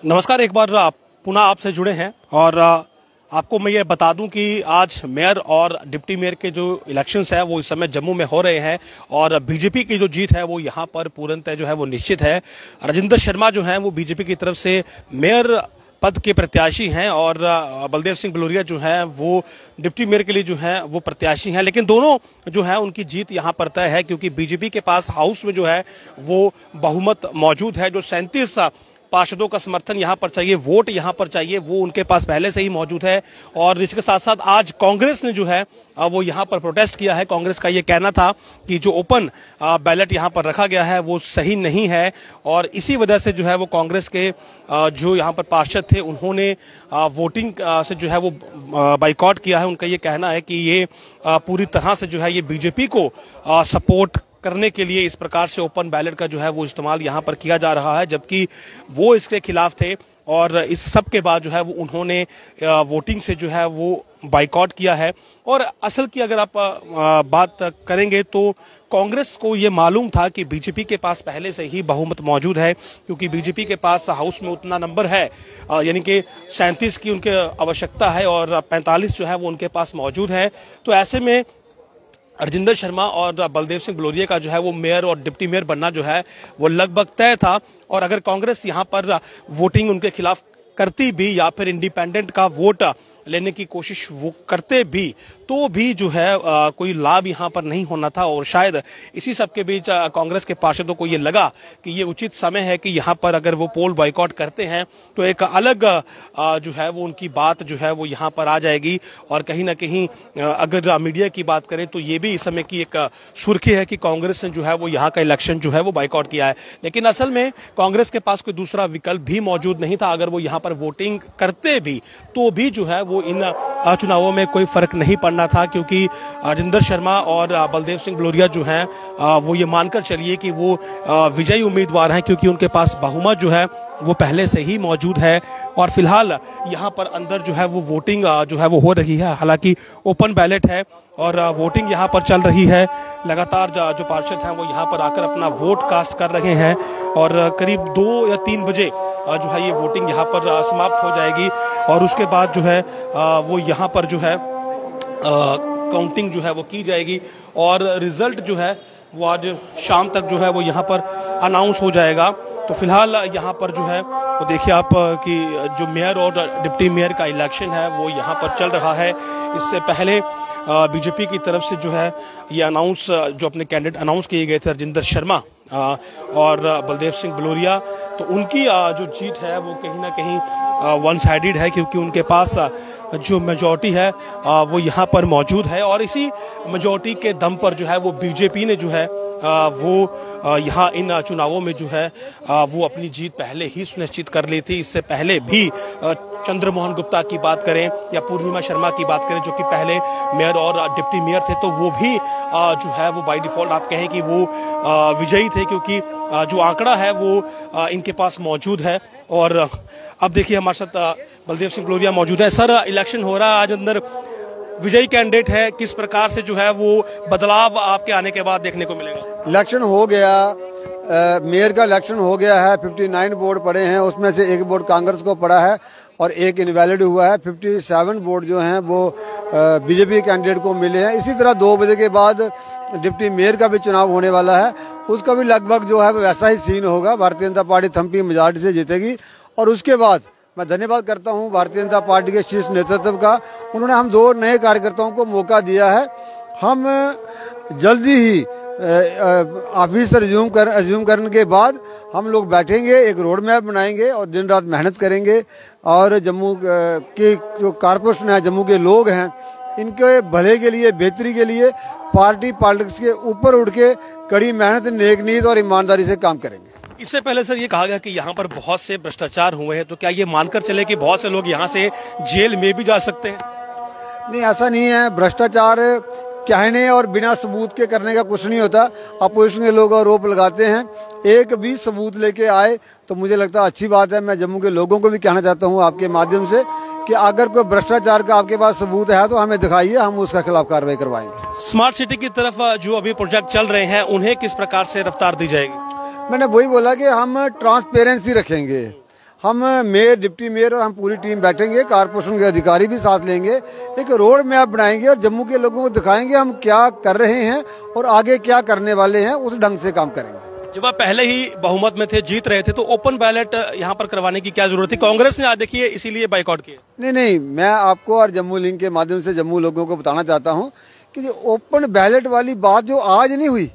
नमस्कार। एक बार पुनः आपसे जुड़े हैं और आपको मैं ये बता दूं कि आज मेयर और डिप्टी मेयर के जो इलेक्शंस है वो इस समय जम्मू में हो रहे हैं और बीजेपी की जो जीत है वो यहाँ पर पूर्णतः जो है वो निश्चित है। राजेंद्र शर्मा जो है वो बीजेपी की तरफ से मेयर पद के प्रत्याशी हैं और बलदेव सिंह भलोरिया जो है वो डिप्टी मेयर के लिए जो है वो प्रत्याशी हैं। लेकिन दोनों जो है उनकी जीत यहाँ पर तय है क्योंकि बीजेपी के पास हाउस में जो है वो बहुमत मौजूद है। जो 37 पार्षदों का समर्थन यहाँ पर चाहिए, वोट यहाँ पर चाहिए, वो उनके पास पहले से ही मौजूद है। और इसके साथ साथ आज कांग्रेस ने जो है वो यहाँ पर प्रोटेस्ट किया है। कांग्रेस का ये कहना था कि जो ओपन बैलेट यहाँ पर रखा गया है वो सही नहीं है और इसी वजह से जो है वो कांग्रेस के जो यहाँ पर पार्षद थे उन्होंने वोटिंग से जो है वो बाइकआउट किया है। उनका ये कहना है कि ये पूरी तरह से जो है ये बीजेपी को सपोर्ट करने के लिए इस प्रकार से ओपन बैलेट का जो है वो इस्तेमाल यहाँ पर किया जा रहा है, जबकि वो इसके खिलाफ थे। और इस सब के बाद जो है वो उन्होंने वोटिंग से जो है वो बाइकआउट किया है। और असल की अगर आप बात करेंगे तो कांग्रेस को ये मालूम था कि बीजेपी के पास पहले से ही बहुमत मौजूद है क्योंकि बीजेपी के पास हाउस में उतना नंबर है, यानी कि 37 की उनके आवश्यकता है और 45 जो है वो उनके पास मौजूद है। तो ऐसे में राजेंद्र शर्मा और बलदेव सिंह भलोरिया का जो है वो मेयर और डिप्टी मेयर बनना जो है वो लगभग तय था। और अगर कांग्रेस यहाँ पर वोटिंग उनके खिलाफ करती भी या फिर इंडिपेंडेंट का वोट लेने की कोशिश वो करते भी तो भी जो है कोई लाभ यहाँ पर नहीं होना था। और शायद इसी सब के बीच कांग्रेस के पार्षदों को ये लगा कि ये उचित समय है कि यहाँ पर अगर वो पोल बॉयकॉट करते हैं तो एक अलग जो है वो उनकी बात जो है वो यहाँ पर आ जाएगी। और कहीं ना कहीं अगर मीडिया की बात करें तो ये भी इस समय की एक सुर्खी है कि कांग्रेस ने जो है वो यहाँ का इलेक्शन जो है वो बॉयकॉट किया है। लेकिन असल में कांग्रेस के पास कोई दूसरा विकल्प भी मौजूद नहीं था। अगर वो यहाँ पर वोटिंग करते भी तो भी जो है वो इन चुनावों में कोई फर्क नहीं पड़ना था क्योंकि राजेंद्र शर्मा और बलदेव सिंह भलोरिया जो हैं वो ये मानकर चलिए कि वो विजयी उम्मीदवार हैं क्योंकि उनके पास बहुमत जो है वो पहले से ही मौजूद है। और फिलहाल यहाँ पर अंदर जो है वो वोटिंग जो है वो हो रही है, हालांकि ओपन बैलेट है और वोटिंग यहाँ पर चल रही है। लगातार जो पार्षद हैं वो यहाँ पर आकर अपना वोट कास्ट कर रहे हैं और करीब 2 या 3 बजे जो है ये वोटिंग यहाँ पर समाप्त हो जाएगी और उसके बाद जो है वो यहाँ पर जो है काउंटिंग जो है वो की जाएगी और रिजल्ट जो है वो आज शाम तक जो है वो यहाँ पर अनाउंस हो जाएगा। तो फिलहाल यहाँ पर जो है वो देखिए आप कि जो मेयर और डिप्टी मेयर का इलेक्शन है वो यहाँ पर चल रहा है। इससे पहले बीजेपी की तरफ से जो है ये अनाउंस जो अपने कैंडिडेट अनाउंस किए गए थे राजेंद्र शर्मा और बलदेव सिंह भलोरिया, तो उनकी जो जीत है वो कहीं ना कहीं वन साइडेड है क्योंकि उनके पास जो मेजॉरिटी है वो यहाँ पर मौजूद है और इसी मेजॉरिटी के दम पर जो है वो बीजेपी ने जो है वो यहाँ इन चुनावों में जो है वो अपनी जीत पहले ही सुनिश्चित कर ली थी। इससे पहले भी चंद्रमोहन गुप्ता की बात करें या पूर्णिमा शर्मा की बात करें जो कि पहले मेयर और डिप्टी मेयर थे, तो वो भी जो है वो बाय डिफॉल्ट आप कहें कि वो विजयी थे क्योंकि जो आंकड़ा है वो इनके पास मौजूद है। और अब देखिए हमारे साथ बलदेव सिंह भलोरिया मौजूद है। सर, इलेक्शन हो रहा है आज, अंदर विजयी कैंडिडेट है, किस प्रकार से जो है वो बदलाव आपके आने के बाद देखने को मिलेगा? इलेक्शन हो गया, मेयर का इलेक्शन हो गया है। 59 वोट पड़े हैं, उसमें से 1 वोट कांग्रेस को पड़ा है और 1 इनवैलिड हुआ है। 57 वोट जो हैं वो बीजेपी कैंडिडेट को मिले हैं। इसी तरह 2 बजे के बाद डिप्टी मेयर का भी चुनाव होने वाला है, उसका भी लगभग जो है वैसा ही सीन होगा। भारतीय जनता पार्टी थम्पी मेजॉरिटी से जीतेगी। और उसके बाद मैं धन्यवाद करता हूं भारतीय जनता पार्टी के शीर्ष नेतृत्व का, उन्होंने हम 2 नए कार्यकर्ताओं को मौका दिया है। हम जल्दी ही ऑफिस रिज्यूम करने के बाद हम लोग बैठेंगे, एक रोड मैप बनाएंगे और दिन रात मेहनत करेंगे और जम्मू के जो कारपोरेशन है, जम्मू के लोग हैं, इनके भले के लिए, बेहतरी के लिए पार्टी पॉलिटिक्स के ऊपर उठ के कड़ी मेहनत, नेक नीयत और ईमानदारी से काम करेंगे। इससे पहले सर ये कहा गया कि यहाँ पर बहुत से भ्रष्टाचार हुए हैं, तो क्या ये मानकर चले कि बहुत से लोग यहाँ से जेल में भी जा सकते हैं? नहीं, ऐसा नहीं है। भ्रष्टाचार कहने और बिना सबूत के करने का कुछ नहीं होता। अपोजिशन के लोग आरोप लगाते हैं, एक भी सबूत लेके आए तो मुझे लगता है अच्छी बात है। मैं जम्मू के लोगों को भी कहना चाहता हूँ आपके माध्यम से कि अगर कोई भ्रष्टाचार का आपके पास सबूत है तो हमें दिखाइए, हम उसका खिलाफ कार्रवाई करवाएंगे। स्मार्ट सिटी की तरफ जो अभी प्रोजेक्ट चल रहे हैं उन्हें किस प्रकार से रफ्तार दी जाएगी? मैंने वही बोला कि हम ट्रांसपेरेंसी रखेंगे, हम मेयर, डिप्टी मेयर और हम पूरी टीम बैठेंगे, कारपोरेशन के अधिकारी भी साथ लेंगे, एक रोड मैप बनाएंगे और जम्मू के लोगों को दिखाएंगे हम क्या कर रहे हैं और आगे क्या करने वाले हैं, उस ढंग से काम करेंगे। जब आप पहले ही बहुमत में थे, जीत रहे थे, तो ओपन बैलेट यहाँ पर करवाने की क्या जरूरत थी? कांग्रेस ने आज देखिए इसीलिए बाइकआउट किया। नहीं, मैं आपको और जम्मू लिंक के माध्यम से जम्मू लोगों को बताना चाहता हूँ कि जो ओपन बैलेट वाली बात जो आज नहीं हुई,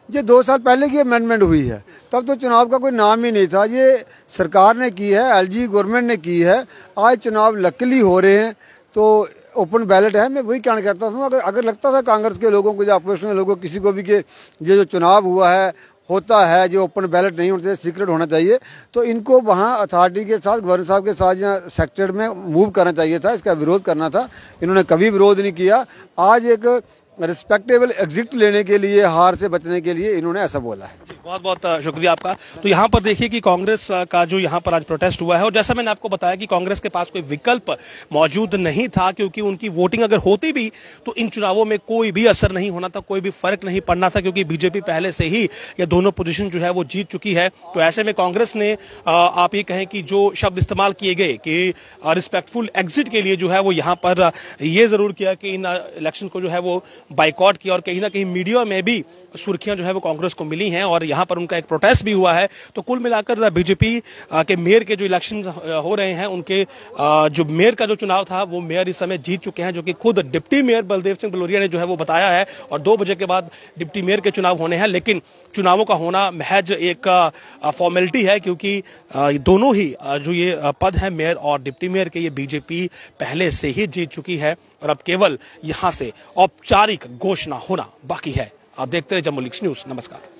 ये 2 साल पहले की अमेंडमेंट हुई है। तब तो चुनाव का कोई नाम ही नहीं था, ये सरकार ने की है, एलजी गवर्नमेंट ने की है। आज चुनाव लकीली हो रहे हैं तो ओपन बैलेट है। मैं वही कहना चाहता हूँ, अगर लगता था कांग्रेस के लोगों को, जो अपोजिशन के लोगों को, किसी को भी कि ये जो चुनाव हुआ है, होता है, जो ओपन बैलेट नहीं होते, सीक्रेट होना चाहिए, तो इनको वहाँ अथॉरिटी के साथ, गवर्नर साहब के साथ या सेक्रेटरी में मूव करना चाहिए था, इसका विरोध करना था। इन्होंने कभी विरोध नहीं किया। आज एक रिस्पेक्टेबल एग्जिट लेने के लिए, हार से बचने के लिए इन्होंने ऐसा बोला है। बहुत बहुत शुक्रिया आपका। तो यहाँ पर देखिए कि कांग्रेस का जो यहाँ पर आज प्रोटेस्ट हुआ है, और जैसा मैंने आपको बताया कि कांग्रेस के पास कोई विकल्प मौजूद नहीं था, क्योंकि उनकी वोटिंग अगर होती भी तो इन चुनावों में कोई भी असर नहीं होना था, कोई भी फर्क नहीं पड़ना था, क्योंकि बीजेपी पहले से ही ये दोनों पोजीशन जो है वो जीत चुकी है। तो ऐसे में कांग्रेस ने आप ये कहें कि जो शब्द इस्तेमाल किए गए कि रिस्पेक्टफुल एग्जिट के लिए जो है वो यहाँ पर ये जरूर किया कि इन इलेक्शन को जो है वो बाइकआउट किया, और कहीं ना कहीं मीडिया में भी सुर्खियां जो है वो कांग्रेस को मिली हैं, और यहाँ पर उनका एक प्रोटेस्ट भी हुआ है। तो कुल मिलाकर बीजेपी के मेयर के जो इलेक्शन हो रहे हैं, उनके जो मेयर का जो चुनाव था, वो मेयर इस समय जीत चुके हैं, जो कि खुद डिप्टी मेयर बलदेव सिंह भदौरिया ने जो है वो बताया है। और 2 बजे के बाद डिप्टी मेयर के चुनाव होने हैं, लेकिन चुनावों का होना महज एक फॉर्मेलिटी है, क्योंकि दोनों ही जो ये पद है मेयर और डिप्टी मेयर के, ये बीजेपी पहले से ही जीत चुकी है, और अब केवल यहां से औपचारिक घोषणा होना बाकी है। आप देखते रहे जम्मू लीग्स न्यूज। नमस्कार।